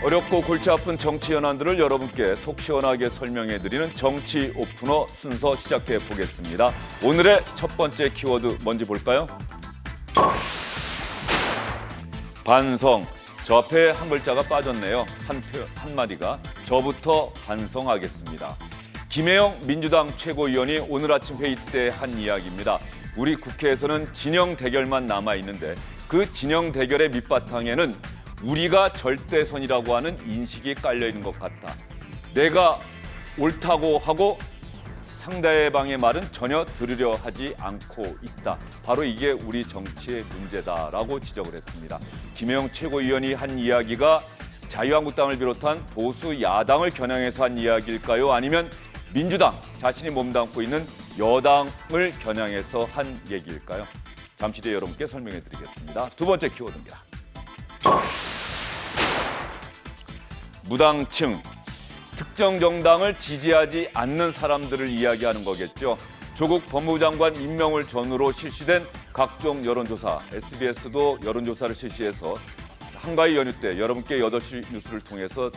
어렵고 골치 아픈 정치 현안들을 여러분께 속 시원하게 설명해드리는 정치 오프너 순서 시작해 보겠습니다. 오늘의 첫 번째 키워드 뭔지 볼까요? 반성. 저 앞에 한 글자가 빠졌네요. 한마디가. 저부터 반성하겠습니다. 김혜영 민주당 최고위원이 오늘 아침 회의 때 한 이야기입니다. 우리 국회에서는 진영 대결만 남아있는데 그 진영 대결의 밑바탕에는 우리가 절대선이라고 하는 인식이 깔려있는 것 같다. 내가 옳다고 하고 상대방의 말은 전혀 들으려 하지 않고 있다. 바로 이게 우리 정치의 문제다라고 지적을 했습니다. 김혜영 최고위원이 한 이야기가 자유한국당을 비롯한 보수 야당을 겨냥해서 한 이야기일까요? 아니면 민주당, 자신이 몸담고 있는 여당을 겨냥해서 한 얘기일까요? 잠시 뒤에 여러분께 설명해 드리겠습니다. 두 번째 키워드입니다. 무당층, 특정 정당을 지지하지 않는 사람들을 이야기하는 거겠죠. 조국 법무부 장관 임명을 전후로 실시된 각종 여론조사, SBS도 여론조사를 실시해서 한가위 연휴 때 여러분께 8시 뉴스를 통해서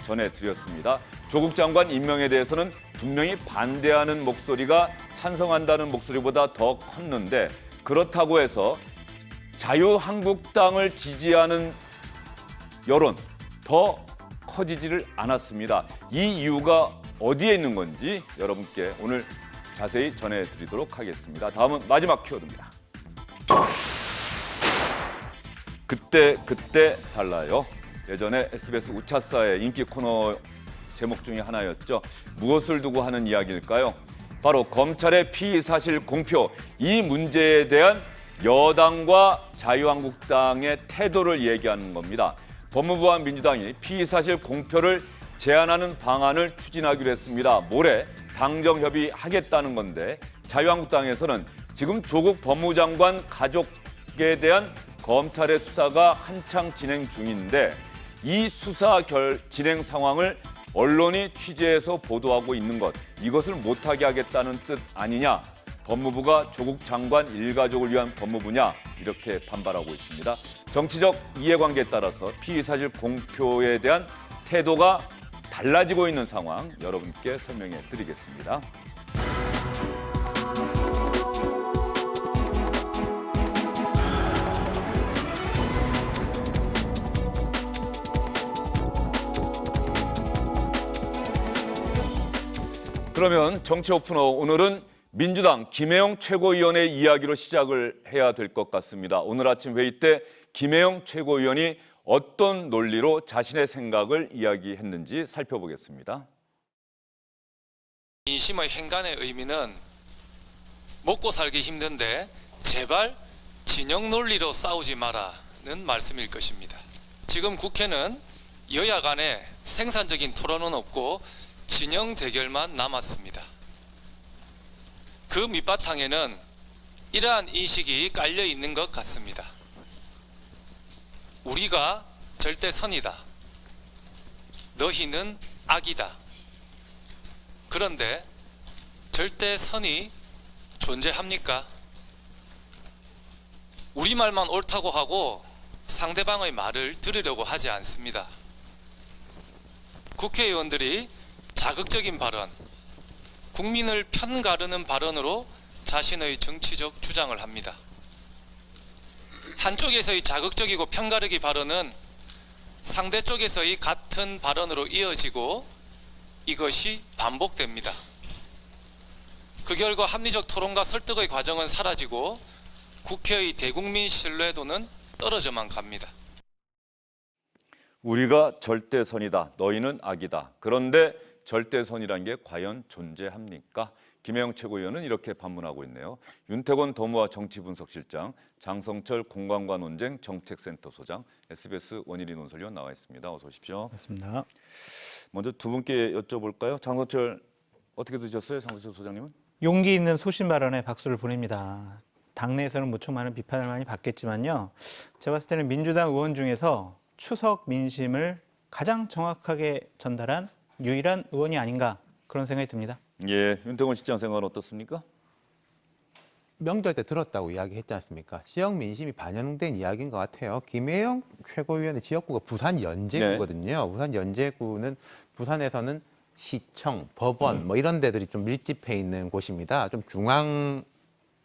전해드렸습니다. 조국 장관 임명에 대해서는 분명히 반대하는 목소리가 찬성한다는 목소리보다 더 컸는데 그렇다고 해서 자유한국당을 지지하는 여론 더 커지지를 않았습니다. 이 이유가 어디에 있는 건지 여러분께 오늘 자세히 전해드리도록 하겠습니다. 다음은 마지막 키워드입니다. 그때 달라요. 예전에 SBS 우차사의 인기 코너 제목 중에 하나였죠. 무엇을 두고 하는 이야기일까요? 바로 검찰의 피의사실 공표, 이 문제에 대한 여당과 자유한국당의 태도를 얘기하는 겁니다. 법무부와 민주당이 피의사실 공표를 제안하는 방안을 추진하기로 했습니다. 모레 당정협의하겠다는 건데 자유한국당에서는 지금 조국 법무부 장관 가족에 대한 검찰의 수사가 한창 진행 중인데 이 수사 진행 상황을 언론이 취재해서 보도하고 있는 것, 이것을 못하게 하겠다는 뜻 아니냐? 법무부가 조국 장관 일가족을 위한 법무부냐? 이렇게 반발하고 있습니다. 정치적 이해관계에 따라서 피의사실 공표에 대한 태도가 달라지고 있는 상황 여러분께 설명해 드리겠습니다. 그러면 정치 오프너 오늘은 민주당 김혜영 최고위원의 이야기로 시작을 해야 될 것 같습니다. 오늘 아침 회의 때 김혜영 최고위원이 어떤 논리로 자신의 생각을 이야기했는지 살펴보겠습니다. 민심의 행간의 의미는 먹고 살기 힘든데 제발 진영 논리로 싸우지 마라는 말씀일 것입니다. 지금 국회는 여야 간에 생산적인 토론은 없고 진영 대결만 남았습니다. 그 밑바탕에는 이러한 인식이 깔려 있는 것 같습니다. 우리가 절대선이다. 너희는 악이다. 그런데 절대선이 존재합니까? 우리 말만 옳다고 하고 상대방의 말을 들으려고 하지 않습니다. 국회의원들이 자극적인 발언, 국민을 편가르는 발언으로 자신의 정치적 주장을 합니다. 한쪽에서의 자극적이고 편가르기 발언은 상대 쪽에서의 같은 발언으로 이어지고 이것이 반복됩니다. 그 결과 합리적 토론과 설득의 과정은 사라지고 국회의 대국민 신뢰도는 떨어져만 갑니다. 우리가 절대선이다. 너희는 악이다. 그런데 절대선이라는 게 과연 존재합니까? 김혜영 최고위원은 이렇게 반문하고 있네요. 윤태권 더모아 정치분석실장, 장성철 공감과 논쟁 정책센터 소장, SBS 원일이 논설위원 나와 있습니다. 어서 오십시오. 맞습니다. 먼저 두 분께 여쭤볼까요? 장성철 어떻게 드셨어요? 장성철 소장님은? 용기 있는 소신 발언에 박수를 보냅니다. 당내에서는 무척 많은 비판을 많이 받겠지만요. 제가 봤을 때는 민주당 의원 중에서 추석 민심을 가장 정확하게 전달한 유일한 의원이 아닌가 그런 생각이 듭니다. 예, 윤태권 실장 생각은 어떻습니까? 명절 때 들었다고 이야기했지 않습니까? 지역 민심이 반영된 이야기인 것 같아요. 김혜영 최고위원의 지역구가 부산 연제구거든요. 부산 연제구는 부산에서는 시청, 법원 뭐 이런 데들이 좀 밀집해 있는 곳입니다. 좀 중앙의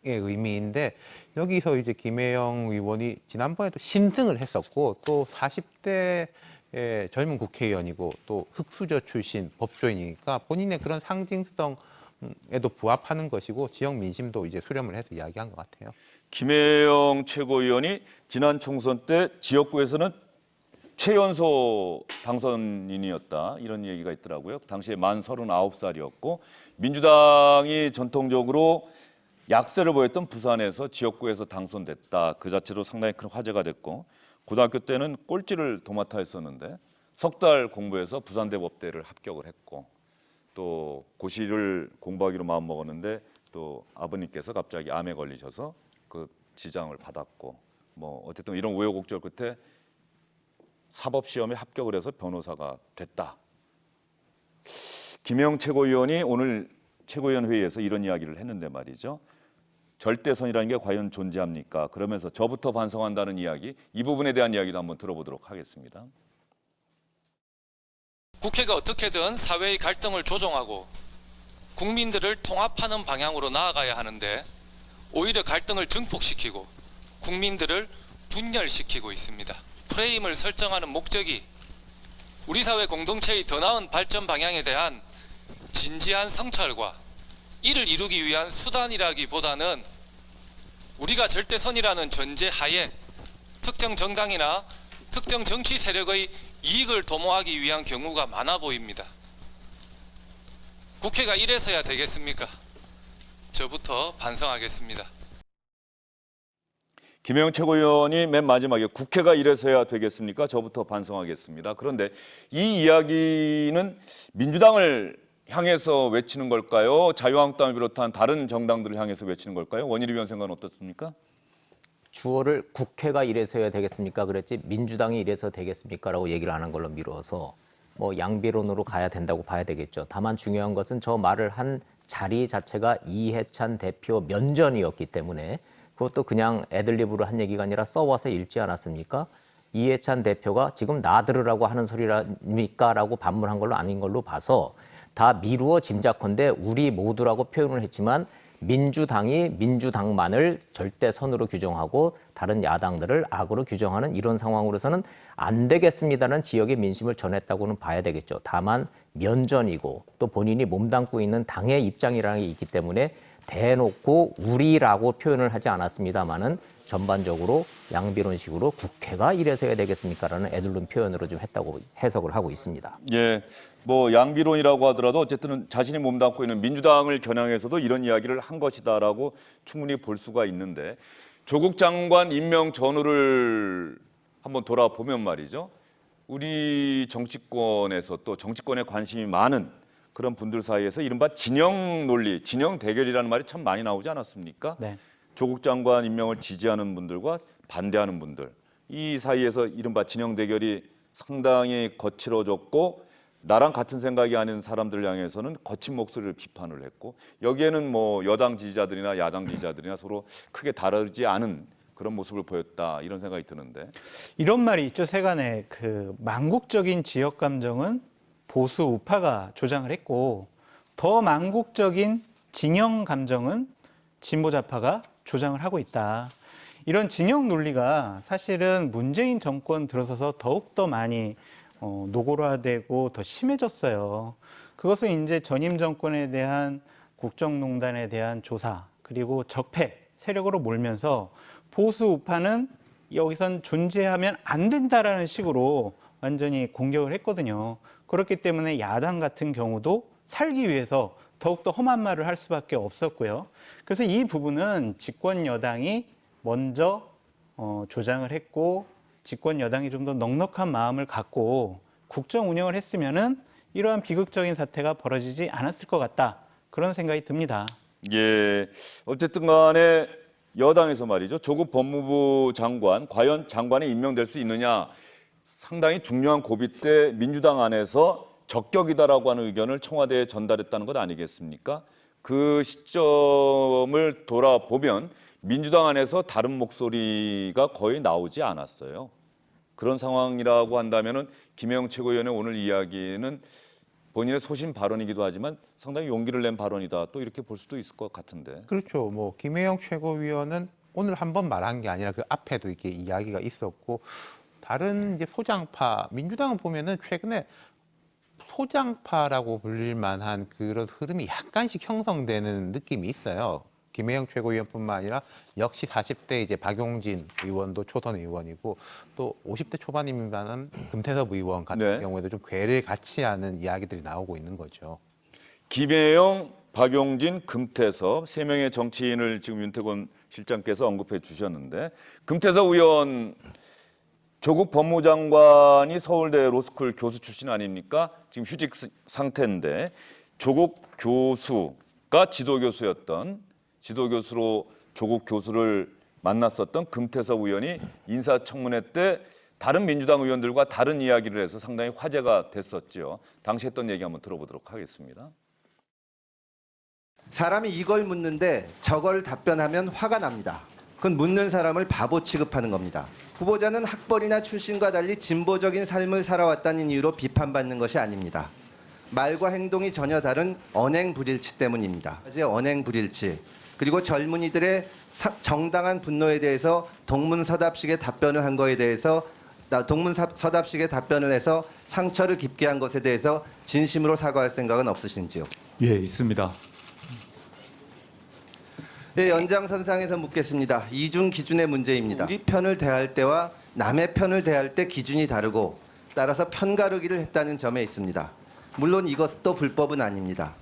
의미인데 여기서 이제 김혜영 의원이 지난번에도 신승을 했었고 또 40대 젊은 국회의원이고 또 흑수저 출신 법조인이니까 본인의 그런 상징성에도 부합하는 것이고 지역 민심도 이제 수렴을 해서 이야기한 것 같아요. 김혜영 최고위원이 지난 총선 때 지역구에서는 최연소 당선인이었다 이런 얘기가 있더라고요. 당시에 만 39살이었고 민주당이 전통적으로 약세를 보였던 부산에서 지역구에서 당선됐다. 그 자체로 상당히 큰 화제가 됐고 고등학교 때는 꼴찌를 도맡아 했었는데 석 달 공부해서 부산대법대를 합격을 했고 또 고시를 공부하기로 마음먹었는데 또 아버님께서 갑자기 암에 걸리셔서 그 지장을 받았고 뭐 어쨌든 이런 우여곡절 끝에 사법시험에 합격을 해서 변호사가 됐다. 김혜영 최고위원이 오늘 최고위원 회의에서 이런 이야기를 했는데 말이죠. 절대선이라는 게 과연 존재합니까? 그러면서 저부터 반성한다는 이야기, 이 부분에 대한 이야기도 한번 들어보도록 하겠습니다. 국회가 어떻게든 사회의 갈등을 조정하고 국민들을 통합하는 방향으로 나아가야 하는데 오히려 갈등을 증폭시키고 국민들을 분열시키고 있습니다. 프레임을 설정하는 목적이 우리 사회 공동체의 더 나은 발전 방향에 대한 진지한 성찰과 이를 이루기 위한 수단이라기보다는 우리가 절대선이라는 전제 하에 특정 정당이나 특정 정치 세력의 이익을 도모하기 위한 경우가 많아 보입니다. 국회가 이래서야 되겠습니까? 저부터 반성하겠습니다. 김혜영 최고위원이 맨 마지막에 국회가 이래서야 되겠습니까? 저부터 반성하겠습니다. 그런데 이 이야기는 민주당을 향해서 외치는 걸까요? 자유한국당을 비롯한 다른 정당들을 향해서 외치는 걸까요? 원희룡 위원 생각은 어떻습니까? 주어를 국회가 이래서야 되겠습니까? 그랬지 민주당이 이래서 되겠습니까? 라고 얘기를 안 한 걸로 미뤄서 뭐 양비론으로 가야 된다고 봐야 되겠죠. 다만 중요한 것은 저 말을 한 자리 자체가 이해찬 대표 면전이었기 때문에 그것도 그냥 애들립으로 한 얘기가 아니라 써와서 읽지 않았습니까? 이해찬 대표가 지금 나 들으라고 하는 소리랍니까? 라고 반문한 걸로 아닌 걸로 봐서 다 미루어 짐작컨대 우리 모두라고 표현을 했지만 민주당이 민주당만을 절대선으로 규정하고 다른 야당들을 악으로 규정하는 이런 상황으로서는 안 되겠습니다는 지역의 민심을 전했다고는 봐야 되겠죠. 다만 면전이고 또 본인이 몸담고 있는 당의 입장이라는 게 있기 때문에 대놓고 우리라고 표현을 하지 않았습니다만은 전반적으로 양비론식으로 국회가 이래서야 되겠습니까라는 애들론 표현으로 좀 했다고 해석을 하고 있습니다. 예, 뭐 양비론이라고 하더라도 어쨌든 자신이 몸담고 있는 민주당을 겨냥해서도 이런 이야기를 한 것이다라고 충분히 볼 수가 있는데 조국 장관 임명 전후를 한번 돌아보면 말이죠. 우리 정치권에서 또 정치권에 관심이 많은 그런 분들 사이에서 이른바 진영 논리, 진영 대결이라는 말이 참 많이 나오지 않았습니까? 네. 조국 장관 임명을 지지하는 분들과 반대하는 분들 이 사이에서 이른바 진영 대결이 상당히 거칠어졌고 나랑 같은 생각이 아닌 사람들을 향해서는 거친 목소리를 비판을 했고 여기에는 뭐 여당 지지자들이나 야당 지지자들이나 서로 크게 다르지 않은 그런 모습을 보였다 이런 생각이 드는데 이런 말이 있죠. 세간에 그 망국적인 지역 감정은 보수 우파가 조장을 했고 더 망국적인 진영 감정은 진보 좌파가 조장을 하고 있다. 이런 진영 논리가 사실은 문재인 정권 들어서서 더욱더 많이 노골화되고 더 심해졌어요. 그것은 이제 전임 정권에 대한 국정농단에 대한 조사 그리고 적폐 세력으로 몰면서 보수 우파는 여기선 존재하면 안 된다라는 식으로 완전히 공격을 했거든요. 그렇기 때문에 야당 같은 경우도 살기 위해서 더욱더 험한 말을 할 수밖에 없었고요. 그래서 이 부분은 집권 여당이 먼저 조장을 했고 집권 여당이 좀 더 넉넉한 마음을 갖고 국정 운영을 했으면은 이러한 비극적인 사태가 벌어지지 않았을 것 같다. 그런 생각이 듭니다. 예, 어쨌든 간에 여당에서 말이죠. 조국 법무부 장관 과연 장관에 임명될 수 있느냐 상당히 중요한 고비 때 민주당 안에서 적격이다라고 하는 의견을 청와대에 전달했다는 것 아니겠습니까? 그 시점을 돌아보면 민주당 안에서 다른 목소리가 거의 나오지 않았어요. 그런 상황이라고 한다면은 김혜영 최고위원의 오늘 이야기는 본인의 소신 발언이기도 하지만 상당히 용기를 낸 발언이다. 또 이렇게 볼 수도 있을 것 같은데. 그렇죠. 뭐 김혜영 최고위원은 오늘 한 번 말한 게 아니라 그 앞에도 이렇게 이야기가 있었고 다른 이제 소장파 민주당은 보면은 최근에 소장파라고 불릴 만한 그런 흐름이 약간씩 형성되는 느낌이 있어요. 김혜영 최고위원뿐만 아니라 역시 40대 이제 박용진 의원도 초선 의원이고 또 50대 초반이면은 금태섭 의원 같은 네. 경우에도 좀 괴를 같이 하는 이야기들이 나오고 있는 거죠. 김혜영, 박용진, 금태섭 세 명의 정치인을 지금 윤태곤 실장께서 언급해 주셨는데 금태섭 의원 조국 법무장관이 서울대 로스쿨 교수 출신 아닙니까? 지금 휴직 상태인데 조국 교수가 지도교수로 조국 교수를 만났었던 금태섭 의원이 인사청문회 때 다른 민주당 의원들과 다른 이야기를 해서 상당히 화제가 됐었죠. 당시 했던 얘기 한번 들어보도록 하겠습니다. 사람이 이걸 묻는데 저걸 답변하면 화가 납니다. 그건 묻는 사람을 바보 취급하는 겁니다. 후보자는 학벌이나 출신과 달리 진보적인 삶을 살아왔다는 이유로 비판받는 것이 아닙니다. 말과 행동이 전혀 다른 언행불일치 때문입니다. 언행불일치 그리고 젊은이들의 정당한 분노에 대해서 동문서답식의 답변을 한 거에 대해서 동문서답식의 답변을 해서 상처를 깊게 한 것에 대해서 진심으로 사과할 생각은 없으신지요? 예, 있습니다. 예, 연장선상에서 묻겠습니다. 이중 기준의 문제입니다. 우리 편을 대할 때와 남의 편을 대할 때 기준이 다르고 따라서 편가르기를 했다는 점에 있습니다. 물론 이것도 불법은 아닙니다.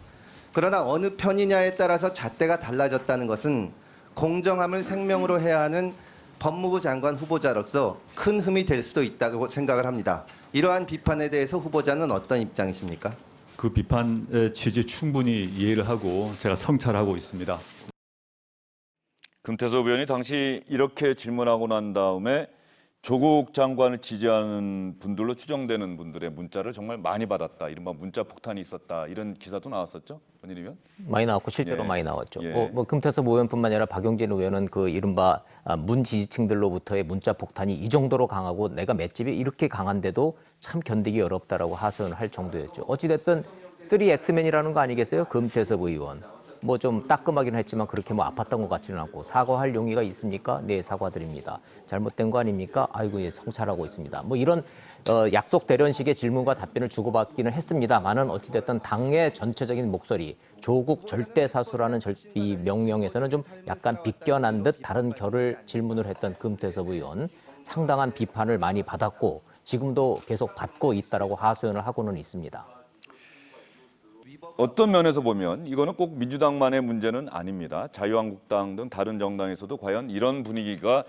그러나 어느 편이냐에 따라서 잣대가 달라졌다는 것은 공정함을 생명으로 해야 하는 법무부 장관 후보자로서 큰 흠이 될 수도 있다고 생각을 합니다. 이러한 비판에 대해서 후보자는 어떤 입장이십니까? 그 비판의 취지 충분히 이해를 하고 제가 성찰하고 있습니다. 금태섭 의원이 당시 이렇게 질문하고 난 다음에 조국 장관을 지지하는 분들로 추정되는 분들의 문자를 정말 많이 받았다. 이른바 문자 폭탄이 있었다. 이런 기사도 나왔었죠? 본인 의원? 많이 나왔고 실제로 예. 많이 나왔죠. 예. 뭐 금태섭 의원뿐만 아니라 박용진 의원은 그 이른바 문 지지층들로부터의 문자 폭탄이 이 정도로 강하고 내가 맷집이 이렇게 강한데도 참 견디기 어렵다라고 하소연을 할 정도였죠. 어찌됐든 3X맨이라는 거 아니겠어요? 금태섭 의원. 뭐 좀 따끔하긴 했지만 그렇게 뭐 아팠던 것 같지는 않고 사과할 용의가 있습니까? 네, 사과드립니다. 잘못된 거 아닙니까? 아이고, 예, 성찰하고 있습니다. 뭐 이런 약속 대련식의 질문과 답변을 주고받기는 했습니다만은 어찌됐든 당의 전체적인 목소리, 조국 절대사수라는 이 명령에서는 좀 약간 비껴난 듯 다른 결을 질문을 했던 금태섭 의원 상당한 비판을 많이 받았고 지금도 계속 받고 있다라고 하소연을 하고는 있습니다. 어떤 면에서 보면 이거는 꼭 민주당만의 문제는 아닙니다. 자유한국당 등 다른 정당에서도 과연 이런 분위기가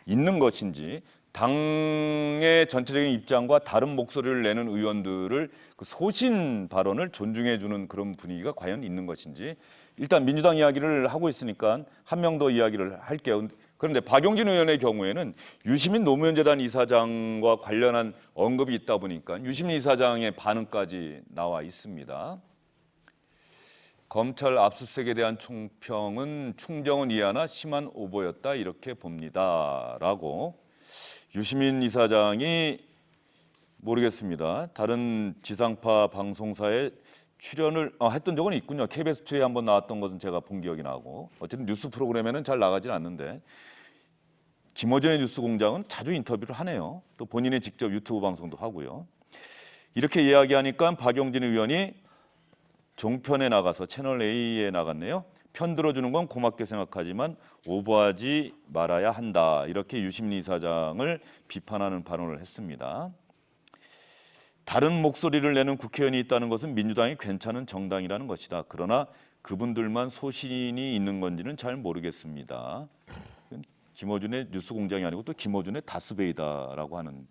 있는 것인지 당의 전체적인 입장과 다른 목소리를 내는 의원들을 그 소신 발언을 존중해주는 그런 분위기가 과연 있는 것인지 일단 민주당 이야기를 하고 있으니까 한 명 더 이야기를 할게요. 그런데 박용진 의원의 경우에는 유시민 노무현재단 이사장과 관련한 언급이 있다 보니까 유시민 이사장의 반응까지 나와 있습니다. 검찰 압수수색에 대한 총평은 충정은 이하나 심한 오보였다 이렇게 봅니다라고 유시민 이사장이 모르겠습니다. 다른 지상파 방송사에 출연을 했던 적은 있군요. KBS2에 한번 나왔던 것은 제가 본 기억이 나고 어쨌든 뉴스 프로그램에는 잘 나가진 않는데 김어준의 뉴스공장은 자주 인터뷰를 하네요. 또 본인이 직접 유튜브 방송도 하고요. 이렇게 이야기하니까 박용진 의원이 종편에 나가서 채널 A에 나갔네요. 편 들어주는 건 고맙게 생각하지만 오버하지 말아야 한다. 이렇게 유시민 이사장을 비판하는 발언을 했습니다. 다른 목소리를 내는 국회의원이 있다는 것은 민주당이 괜찮은 정당이라는 것이다. 그러나 그분들만 소신이 있는 건지는 잘 모르겠습니다. 김어준의 뉴스공장이 아니고 또 김어준의 다스베이다라고 하는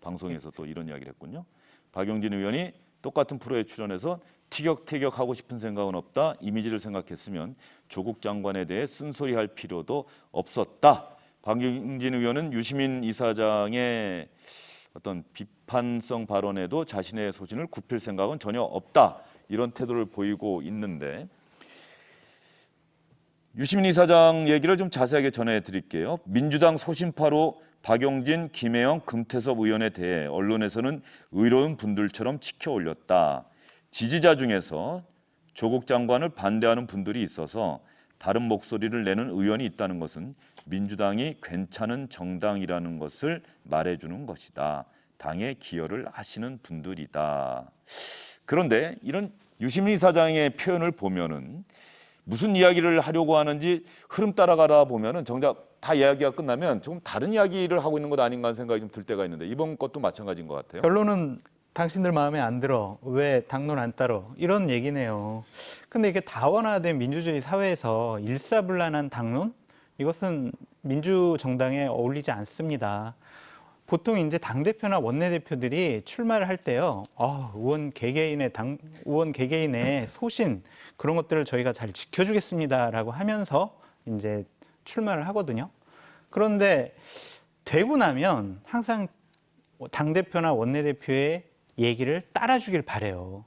방송에서 또 이런 이야기를 했군요. 박용진 의원이 똑같은 프로에 출연해서 티격태격하고 싶은 생각은 없다. 이미지를 생각했으면 조국 장관에 대해 쓴소리할 필요도 없었다. 박용진 의원은 유시민 이사장의 어떤 비판성 발언에도 자신의 소신을 굽힐 생각은 전혀 없다. 이런 태도를 보이고 있는데 유시민 이사장 얘기를 좀 자세하게 전해드릴게요. 민주당 소신파로 박용진, 김혜영, 금태섭 의원에 대해 언론에서는 의로운 분들처럼 치켜 올렸다. 지지자 중에서 조국 장관을 반대하는 분들이 있어서 다른 목소리를 내는 의원이 있다는 것은 민주당이 괜찮은 정당이라는 것을 말해주는 것이다. 당에 기여를 하시는 분들이다. 그런데 이런 유시민 이사장의 표현을 보면은 무슨 이야기를 하려고 하는지 흐름 따라가다 보면은 정작 다 이야기가 끝나면 조금 다른 이야기를 하고 있는 것 아닌가 하는 생각이 좀 들 때가 있는데 이번 것도 마찬가지인 것 같아요. 결론은 당신들 마음에 안 들어. 왜 당론 안 따로? 이런 얘기네요. 근데 이게 다원화된 민주주의 사회에서 일사불란한 당론? 이것은 민주정당에 어울리지 않습니다. 보통 이제 당대표나 원내대표들이 출마를 할 때요. 의원 개개인의 소신 그런 것들을 저희가 잘 지켜주겠습니다라고 하면서 이제 출마를 하거든요. 그런데 되고 나면 항상 당대표나 원내대표의 얘기를 따라주길 바래요.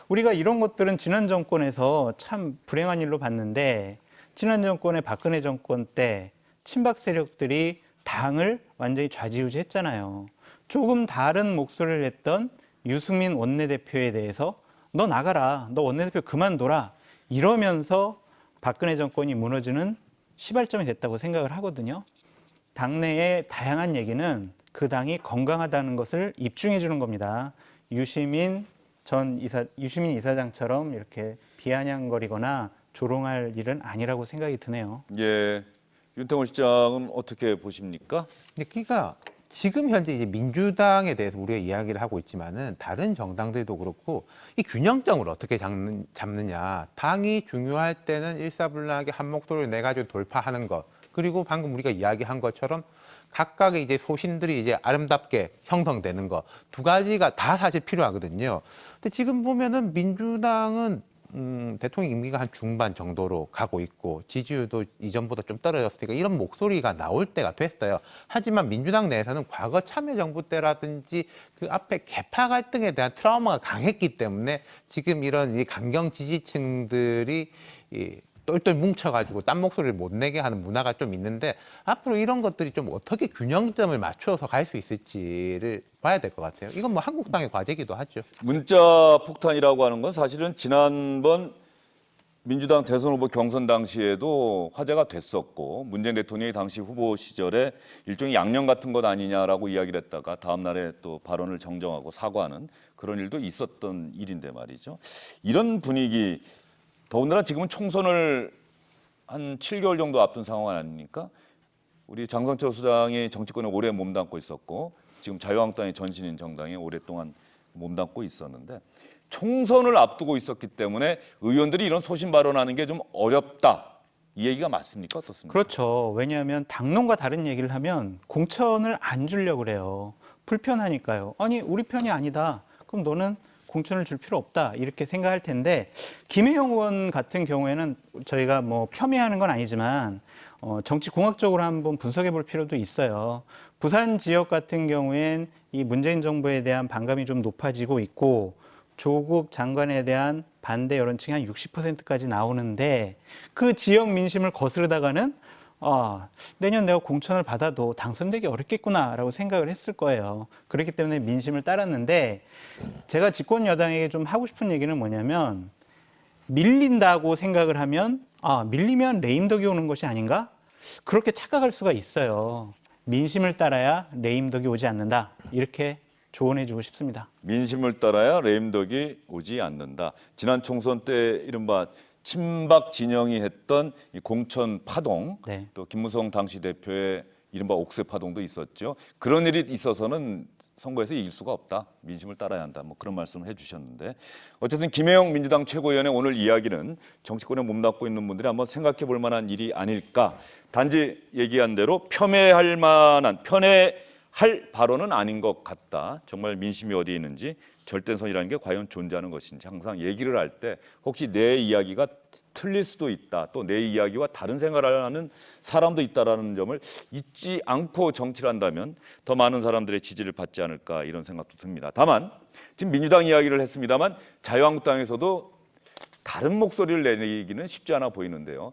우리가 이런 것들은 지난 정권에서 참 불행한 일로 봤는데 지난 정권의 박근혜 정권 때 친박 세력들이 당을 완전히 좌지우지했잖아요. 조금 다른 목소리를 냈던 유승민 원내대표에 대해서 너 나가라, 너 원내대표 그만둬라 이러면서 박근혜 정권이 무너지는 시발점이 됐다고 생각을 하거든요. 당내의 다양한 얘기는 그 당이 건강하다는 것을 입증해 주는 겁니다. 유시민 이사장처럼 이렇게 비아냥거리거나 조롱할 일은 아니라고 생각이 드네요. 예, 윤태곤 시장은 어떻게 보십니까? 근데 그러니까 지금 현재 이제 민주당에 대해서 우리가 이야기를 하고 있지만은 다른 정당들도 그렇고 이 균형점을 어떻게 잡느냐. 당이 중요할 때는 일사불란하게 한 목소리를 내 가지고 돌파하는 것. 그리고 방금 우리가 이야기한 것처럼 각각의 이제 소신들이 이제 아름답게 형성되는 것. 두 가지가 다 사실 필요하거든요. 근데 지금 보면은 민주당은 대통령 임기가 한 중반 정도로 가고 있고 지지율도 이전보다 좀 떨어졌으니까 이런 목소리가 나올 때가 됐어요. 하지만 민주당 내에서는 과거 참여정부 때라든지 그 앞에 계파 갈등에 대한 트라우마가 강했기 때문에 지금 이런 이 강경 지지층들이 똘똘 뭉쳐가지고 딴 목소리를 못 내게 하는 문화가 좀 있는데 앞으로 이런 것들이 좀 어떻게 균형점을 맞춰서 갈 수 있을지를 봐야 될 것 같아요. 이건 뭐 한국당의 과제이기도 하죠. 문자 폭탄이라고 하는 건 사실은 지난번 민주당 대선 후보 경선 당시에도 화제가 됐었고 문재인 대통령이 당시 후보 시절에 일종의 양념 같은 것 아니냐라고 이야기를 했다가 다음 날에 또 발언을 정정하고 사과하는 그런 일도 있었던 일인데 말이죠. 이런 분위기 더군다나 지금은 총선을 한 7개월 정도 앞둔 상황 아닙니까? 우리 장성철 소장이 정치권에 오래 몸담고 있었고 지금 자유한국당의 전신인 정당에 오랫동안 몸담고 있었는데 총선을 앞두고 있었기 때문에 의원들이 이런 소신 발언하는 게 좀 어렵다. 이 얘기가 맞습니까? 어떻습니까? 그렇죠. 왜냐하면 당론과 다른 얘기를 하면 공천을 안 주려고 그래요. 불편하니까요. 아니 우리 편이 아니다. 그럼 너는 공천을 줄 필요 없다 이렇게 생각할 텐데 김혜영 의원 같은 경우에는 저희가 뭐 폄훼하는 건 아니지만 정치공학적으로 한번 분석해 볼 필요도 있어요. 부산 지역 같은 경우엔 이 문재인 정부에 대한 반감이 좀 높아지고 있고 조국 장관에 대한 반대 여론층이 한 60%까지 나오는데 그 지역 민심을 거스르다가는 내년 내가 공천을 받아도 당선되기 어렵겠구나라고 생각을 했을 거예요. 그렇기 때문에 민심을 따랐는데 제가 집권 여당에게 좀 하고 싶은 얘기는 뭐냐면 밀린다고 생각을 하면 밀리면 레임덕이 오는 것이 아닌가? 그렇게 착각할 수가 있어요. 민심을 따라야 레임덕이 오지 않는다. 이렇게 조언해주고 싶습니다. 민심을 따라야 레임덕이 오지 않는다. 지난 총선 때 이른바 친박 진영이 했던 이 공천 파동, 네. 또 김무성 당시 대표의 이른바 옥새 파동도 있었죠. 그런 일이 있어서는 선거에서 이길 수가 없다. 민심을 따라야 한다. 뭐 그런 말씀을 해주셨는데 어쨌든 김혜영 민주당 최고위원의 오늘 이야기는 정치권에 몸담고 있는 분들이 한번 생각해 볼 만한 일이 아닐까. 단지 얘기한 대로 편애할 발언은 아닌 것 같다. 정말 민심이 어디에 있는지 절대선이라는 게 과연 존재하는 것인지 항상 얘기를 할 때 혹시 내 이야기가 틀릴 수도 있다. 또 내 이야기와 다른 생각을 하는 사람도 있다라는 점을 잊지 않고 정치를 한다면 더 많은 사람들의 지지를 받지 않을까 이런 생각도 듭니다. 다만 지금 민주당 이야기를 했습니다만 자유한국당에서도 다른 목소리를 내기는 쉽지 않아 보이는데요.